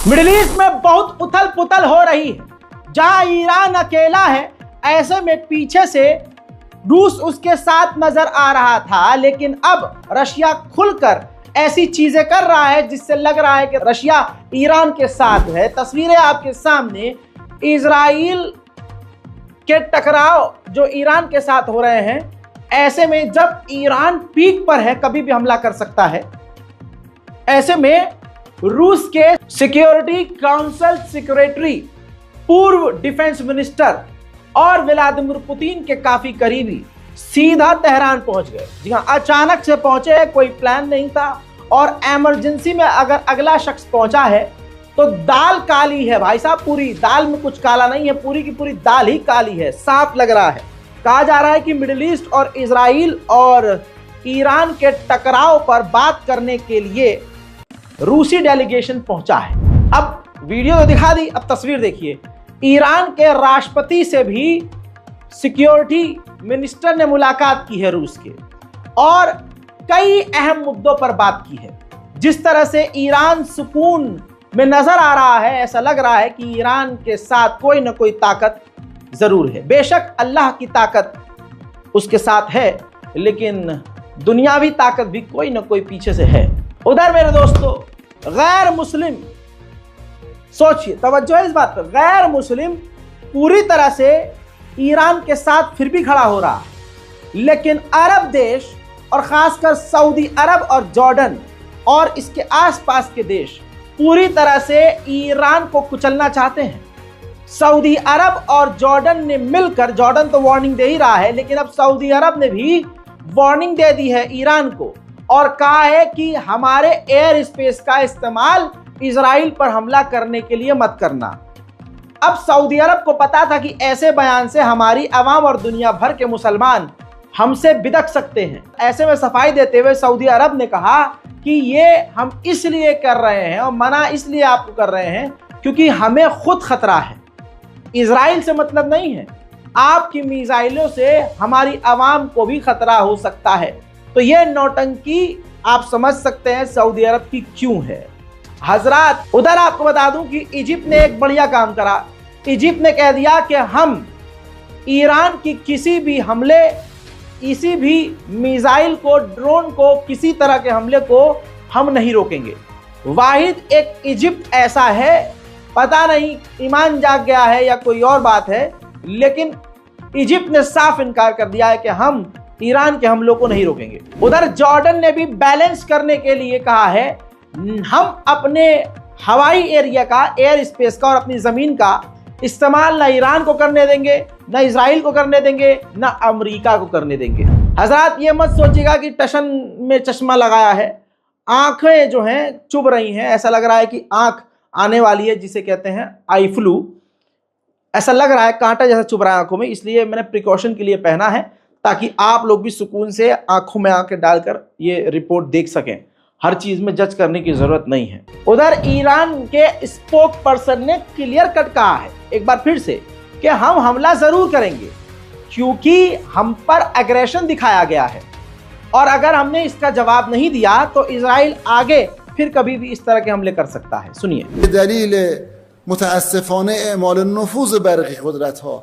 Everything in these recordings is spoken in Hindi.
मिडिल ईस्ट में बहुत उथल पुथल हो रही है। जहां ईरान अकेला है, ऐसे में पीछे से रूस उसके साथ नजर आ रहा था, लेकिन अब रशिया खुलकर ऐसी चीजें कर रहा है जिससे लग रहा है कि रशिया ईरान के साथ है। तस्वीरें आपके सामने, इजराइल के टकराव जो ईरान के साथ हो रहे हैं। ऐसे में जब ईरान पीक पर है, कभी भी हमला कर सकता है। ऐसे में रूस के सिक्योरिटी काउंसिल सेक्रेटरी, पूर्व डिफेंस मिनिस्टर और व्लादिमीर पुतिन के काफी करीबी सीधा तेहरान पहुंच गए। जी हां, अचानक से पहुंचे, कोई प्लान नहीं था। और इमरजेंसी में अगर अगला शख्स पहुंचा है तो दाल काली है भाई साहब, पूरी दाल में कुछ काला नहीं है, पूरी की पूरी दाल ही काली है, साफ लग रहा है। कहा जा रहा है कि मिडिल ईस्ट और इजराइल और ईरान के टकराव पर बात करने के लिए रूसी डेलीगेशन पहुंचा है। अब वीडियो तो दिखा दी, अब तस्वीर देखिए। ईरान के राष्ट्रपति से भी सिक्योरिटी मिनिस्टर ने मुलाकात की है रूस के, और कई अहम मुद्दों पर बात की है। जिस तरह से ईरान सुकून में नजर आ रहा है, ऐसा लग रहा है कि ईरान के साथ कोई ना कोई ताकत जरूर है। बेशक अल्लाह की ताकत उसके साथ है, लेकिन दुनियावी ताकत भी कोई ना कोई पीछे से है। उधर मेरे दोस्तों, गैर मुस्लिम, सोचिए, तवज्जो है इस बात पर, गैर मुस्लिम पूरी तरह से ईरान के साथ फिर भी खड़ा हो रहा है, लेकिन अरब देश और खासकर सऊदी अरब और जॉर्डन और इसके आसपास के देश पूरी तरह से ईरान को कुचलना चाहते हैं। सऊदी अरब और जॉर्डन ने मिलकर, जॉर्डन तो वार्निंग दे ही रहा है, लेकिन अब सऊदी अरब ने भी वार्निंग दे दी है ईरान को और कहा है कि हमारे एयर स्पेस का इस्तेमाल इजराइल पर हमला करने के लिए मत करना। अब सऊदी अरब को पता था कि ऐसे बयान से हमारी अवाम और दुनिया भर के मुसलमान हमसे बिदक सकते हैं। ऐसे में सफाई देते हुए सऊदी अरब ने कहा कि ये हम इसलिए कर रहे हैं और मना इसलिए आपको कर रहे हैं क्योंकि हमें खुद खतरा है, इजराइल से मतलब नहीं है। आपकी मिसाइलों से हमारी अवाम को भी खतरा हो सकता है। तो ये नौटंकी आप समझ सकते हैं सऊदी अरब की क्यों है। हजरात, उधर आपको बता दूं कि इजिप्ट ने एक बढ़िया काम करा। इजिप्ट ने कह दिया कि हम ईरान की किसी भी हमले, किसी भी मिसाइल को, ड्रोन को, किसी तरह के हमले को हम नहीं रोकेंगे। वाहिद एक इजिप्ट ऐसा है, पता नहीं ईमान जाग गया है या कोई और बात है, लेकिन इजिप्ट ने साफ इनकार कर दिया है कि हम ईरान के हमलों को नहीं रोकेंगे। उधर जॉर्डन ने भी बैलेंस करने के लिए कहा है, हम अपने हवाई एरिया का, एयर स्पेस का और अपनी जमीन का इस्तेमाल ना ईरान को करने देंगे, ना इजराइल को करने देंगे, ना अमेरिका को करने देंगे। हजरात, ये मत सोचिएगा कि टशन में चश्मा लगाया है, आंखें जो हैं चुभ रही हैं, ऐसा लग रहा है कि आंख आने वाली है, जिसे कहते हैं आई फ्लू। ऐसा लग रहा है कांटा जैसा चुभ रहा है आंखों में, इसलिए मैंने प्रिकॉशन के लिए पहना है ताकि आप लोग भी सुकून से आंखों में आंखें डालकर ये रिपोर्ट देख सकें। हर चीज में जज करने की जरूरत नहीं है। उधर ईरान के स्पोक पर्सन ने क्लियर कट कहा है एक बार फिर से कि हम हमला जरूर करेंगे क्योंकि हम पर एग्रेशन दिखाया गया है, और अगर हमने इसका जवाब नहीं दिया तो इजराइल आगे फिर कभी भी इस तरह के हमले कर सकता है। सुनिए। दलील मुतअस्सिफाने एमाल नफूज़ बरक़ी क़ुदरतहा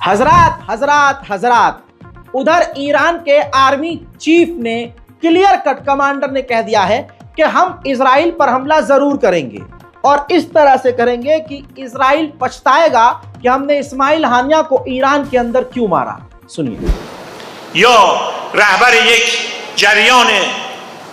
हजरात, उधर ईरान के आर्मी चीफ ने क्लियर कट, कमांडर ने कह दिया है कि हम इजराइल पर हमला जरूर करेंगे और इस तरह से करेंगे कि इजराइल पछताएगा कि हमने इस्माइल हानिया को ईरान के अंदर क्यों मारा। सुनिए। या रहबर एक जरियान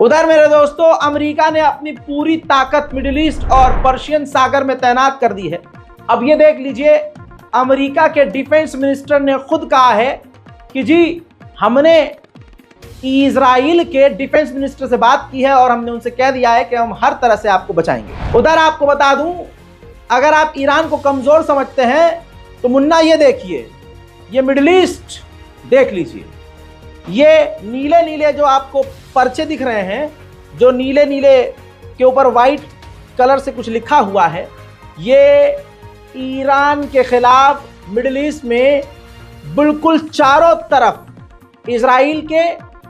उधर मेरे दोस्तों, अमेरिका ने अपनी पूरी ताकत मिडिल ईस्ट और पर्शियन सागर में तैनात कर दी है। अब ये देख लीजिए, अमेरिका के डिफेंस मिनिस्टर ने खुद कहा है कि जी हमने इजराइल के डिफेंस मिनिस्टर से बात की है और हमने उनसे कह दिया है कि हम हर तरह से आपको बचाएंगे। उधर आपको बता दूं, अगर आप ईरान को कमजोर समझते हैं तो मुन्ना ये देखिए, ये मिडिल ईस्ट देख लीजिए, ये नीले नीले जो आपको पर्चे दिख रहे हैं, जो नीले नीले के ऊपर वाइट कलर से कुछ लिखा हुआ है, ये ईरान के खिलाफ मिडिल ईस्ट में बिल्कुल चारों तरफ इजराइल के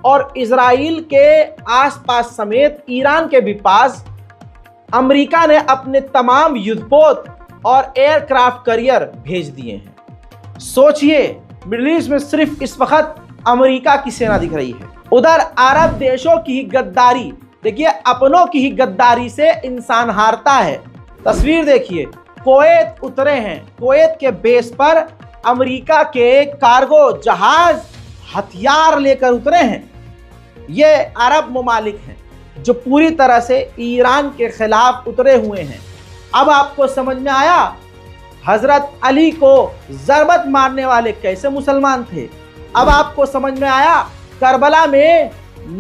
और इजराइल के आसपास समेत ईरान के भी पास अमेरिका ने अपने तमाम युद्धपोत और एयरक्राफ्ट कैरियर भेज दिए हैं। सोचिए, मिडिल ईस्ट में सिर्फ इस वक्त अमेरिका की सेना दिख रही है। उधर अरब देशों की ही गद्दारी देखिए, अपनों की ही गद्दारी से इंसान हारता है। तस्वीर देखिए, कुवैत उतरे हैं, कुवैत के बेस पर अमेरिका के कार्गो जहाज हथियार लेकर उतरे हैं। ये अरब ममालिक हैं जो पूरी तरह से ईरान के खिलाफ उतरे हुए हैं। अब आपको समझ में आया हजरत अली को ज़रबत मारने वाले कैसे मुसलमान थे। अब आपको समझ में आया करबला में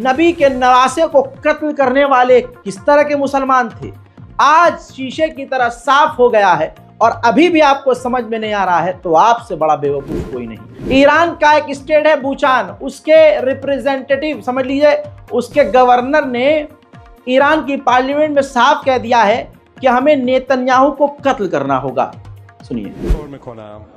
नबी के नवासे को कत्ल करने वाले किस तरह के मुसलमान थे। आज शीशे की तरह साफ हो गया है और अभी भी आपको समझ में नहीं आ रहा है तो आपसे बड़ा बेवकूफ़ कोई नहीं। ईरान का एक स्टेट है बूचान, उसके रिप्रेजेंटेटिव समझ लीजिए, उसके गवर्नर ने ईरान की पार्लियामेंट में साफ कह दिया है कि हमें नेतन्याहू को कत्ल करना होगा। सुनिए।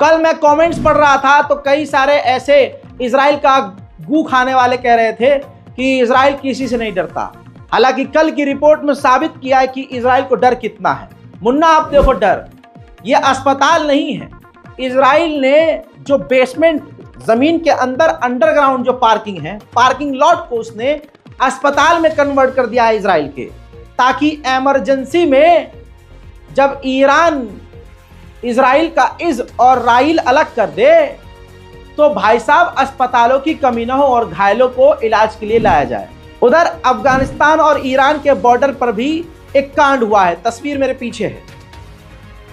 कल मैं कमेंट्स पढ़ रहा था तो कई सारे ऐसे इजराइल का गू खाने वाले कह रहे थे कि इजराइल किसी से नहीं डरता। हालांकि कल की रिपोर्ट में साबित किया है कि इजराइल को डर कितना है। मुन्ना आप देखो, डर ये अस्पताल नहीं है। इजराइल ने जो बेसमेंट जमीन के अंदर अंडरग्राउंड जो पार्किंग है, पार्किंग लॉट को उसने अस्पताल में कन्वर्ट कर दिया है इजराइल के, ताकि इमरजेंसी में जब ईरान इजराइल का इज और राइल अलग कर दे तो भाई साहब अस्पतालों की कमी न हो और घायलों को इलाज के लिए लाया जाए। उधर अफगानिस्तान और ईरान के बॉर्डर पर भी एक कांड हुआ है, तस्वीर मेरे पीछे है।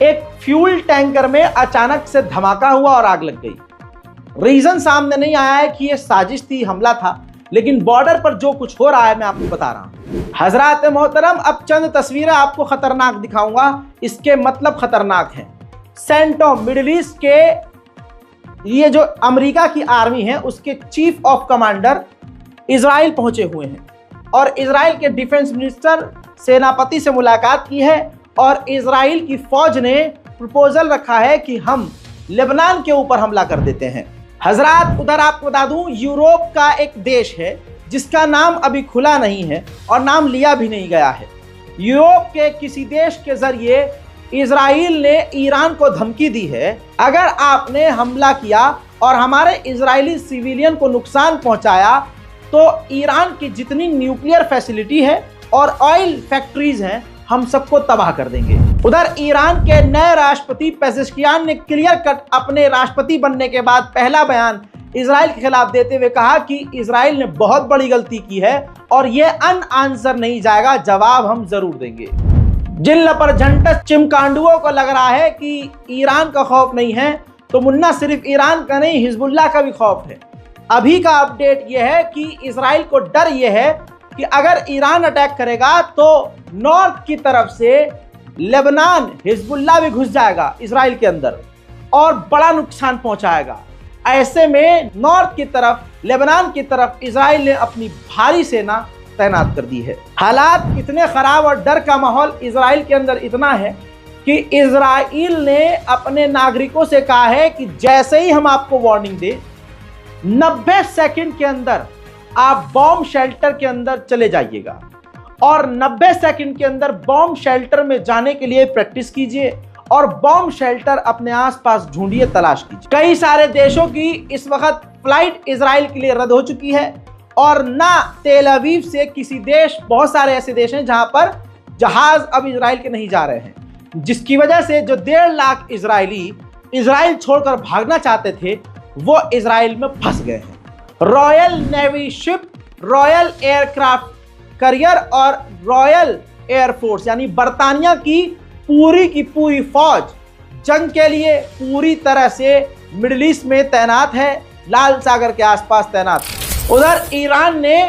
एक फ्यूल टैंकर में अचानक से धमाका हुआ और आग लग गई। रीजन सामने नहीं आया है कि यह साजिश थी, हमला था, लेकिन बॉर्डर पर जो कुछ हो रहा है मैं आपको बता रहा हूं। हजरात मोहतरम, अब चंद तस्वीरें आपको खतरनाक दिखाऊंगा, इसके मतलब खतरनाक हैं। सेंटोम मिडिल ईस्ट के ये जो अमेरिका की आर्मी है उसके चीफ ऑफ कमांडर इजराइल पहुंचे हुए हैं और इजराइल के डिफेंस मिनिस्टर सेनापति से मुलाकात की है और इजराइल की फौज ने प्रपोजल रखा है कि हम लेबनान के ऊपर हमला कर देते हैं। हजरात, उधर आपको बता दूं, यूरोप का एक देश है जिसका नाम अभी खुला नहीं है और नाम लिया भी नहीं गया है। यूरोप के किसी देश के जरिए इजराइल ने ईरान को धमकी दी है, अगर आपने हमला किया और हमारे इजरायली सिविलियन को नुकसान पहुंचाया तो ईरान की जितनी न्यूक्लियर फैसिलिटी है और ऑयल फैक्ट्रीज हैं, हम सबको तबाह कर देंगे। उधर ईरान के नए राष्ट्रपति पेजेश्कियान ने क्लियर कट अपने राष्ट्रपति बनने के बाद पहला बयान इजराइल के खिलाफ देते हुए कहा कि इजराइल ने बहुत बड़ी गलती की है और यह अनआंसर नहीं जाएगा, जवाब हम जरूर देंगे। जिन लपरझंटस चिमकांडुओं को लग रहा है कि ईरान का खौफ नहीं है, तो मुन्ना सिर्फ ईरान का नहीं, हिजबुल्लाह का भी खौफ है। अभी का अपडेट यह है कि इजराइल को डर यह है कि अगर ईरान अटैक करेगा तो नॉर्थ की तरफ से लेबनान, हिजबुल्लाह भी घुस जाएगा इजराइल के अंदर और बड़ा नुकसान पहुंचाएगा। ऐसे में नॉर्थ की तरफ, लेबनान की तरफ इजराइल ने अपनी भारी सेना तैनात कर दी है। हालात इतने खराब और डर का माहौल इजराइल के अंदर इतना है कि इजराइल ने अपने नागरिकों से कहा है कि जैसे ही हम आपको वार्निंग दे, 90 सेकंड के अंदर आप बॉम्ब शेल्टर के अंदर चले जाइएगा और 90 सेकंड के अंदर बॉम्ब शेल्टर में जाने के लिए प्रैक्टिस कीजिए और बॉम्ब शेल्टर अपने आसपास ढूंढिए, तलाश कीजिए। कई सारे देशों की इस वक्त फ्लाइट इजराइल के लिए रद्द हो चुकी है और ना तेल अवीव से किसी देश, बहुत सारे ऐसे देश हैं जहां पर जहाज अब इजराइल के नहीं जा रहे हैं, जिसकी वजह से जो 1.5 लाख इजरायली इजराइल छोड़कर भागना चाहते थे वो इजराइल में फंस गए हैं। Royal navy ship, royal aircraft carrier और रॉयल एयरफोर्स यानी बर्तानिया की पूरी फौज जंग के लिए पूरी तरह से मिडिल ईस्ट में तैनात है, लाल सागर के आसपास तैनात है। उधर ईरान ने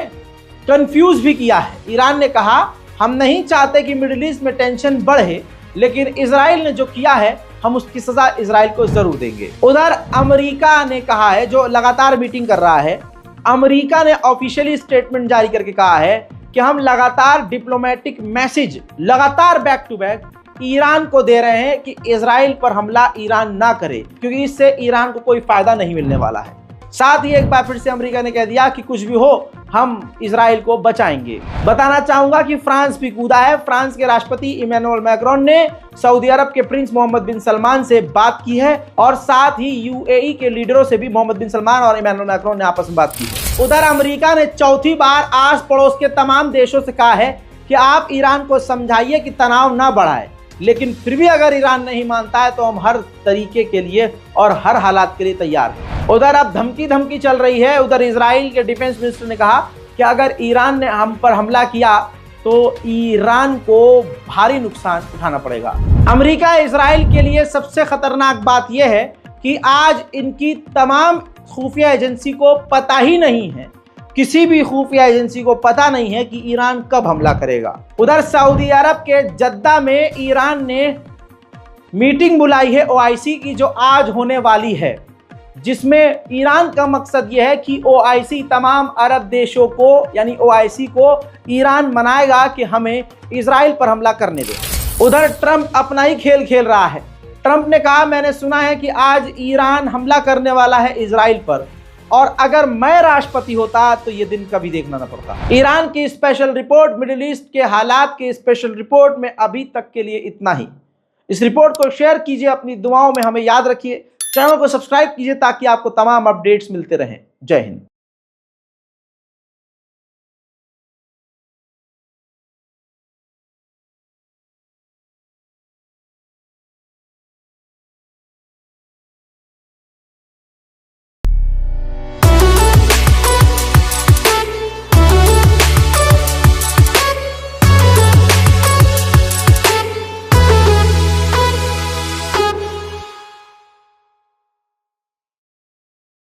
कंफ्यूज भी किया है। ईरान ने कहा हम नहीं चाहते कि मिडिल ईस्ट में टेंशन बढ़े, लेकिन इजराइल ने जो किया है हम उसकी सजा इजराइल को जरूर देंगे। उधर अमेरिका ने कहा है, जो लगातार मीटिंग कर रहा है, अमेरिका ने ऑफिशियली स्टेटमेंट जारी करके कहा है कि हम लगातार डिप्लोमेटिक मैसेज लगातार बैक टू बैक ईरान को दे रहे हैं कि इजराइल पर हमला ईरान ना करे, क्योंकि इससे ईरान को कोई फायदा नहीं मिलने वाला है। साथ ही एक बार फिर से अमेरिका ने कह दिया कि कुछ भी हो हम इजराइल को बचाएंगे। बताना चाहूंगा कि फ्रांस भी कूदा है। फ्रांस के राष्ट्रपति इमैनुअल मैक्रोन ने सऊदी अरब के प्रिंस मोहम्मद बिन सलमान से बात की है और साथ ही यूएई के लीडरों से भी मोहम्मद बिन सलमान और इमैनुअल मैक्रोन ने आपस में बात की है। उधर अमेरिका ने चौथी बार आस पड़ोस के तमाम देशों से कहा है कि आप ईरान को समझाइए कि तनाव ना बढ़ाए, लेकिन फिर भी अगर ईरान नहीं मानता है तो हम हर तरीके के लिए और हर हालात के लिए तैयार हैं। उधर अब धमकी चल रही है। उधर इजराइल के डिफेंस मिनिस्टर ने कहा कि अगर ईरान ने हम पर हमला किया तो ईरान को भारी नुकसान उठाना पड़ेगा। अमेरिका इजराइल के लिए सबसे खतरनाक बात यह है कि आज इनकी तमाम खुफिया एजेंसी को पता ही नहीं है, किसी भी खुफिया एजेंसी को पता नहीं है कि ईरान कब हमला करेगा। उधर सऊदी अरब के जद्दा में ईरान ने मीटिंग बुलाई है ओआईसी की, जो आज होने वाली है, जिसमें ईरान का मकसद यह है कि ओआईसी तमाम अरब देशों को यानी ओआईसी को ईरान मनाएगा कि हमें इजराइल पर हमला करने दे। उधर ट्रंप अपना ही खेल खेल रहा है। ट्रंप ने कहा मैंने सुना है कि आज ईरान हमला करने वाला है इजराइल पर, और अगर मैं राष्ट्रपति होता तो ये दिन कभी देखना न पड़ता। ईरान की स्पेशल रिपोर्ट, मिडिल ईस्ट के हालात की स्पेशल रिपोर्ट में अभी तक के लिए इतना ही। इस रिपोर्ट को शेयर कीजिए, अपनी दुआओं में हमें याद रखिए, चैनल को सब्सक्राइब कीजिए ताकि आपको तमाम अपडेट्स मिलते रहें। जय हिंद।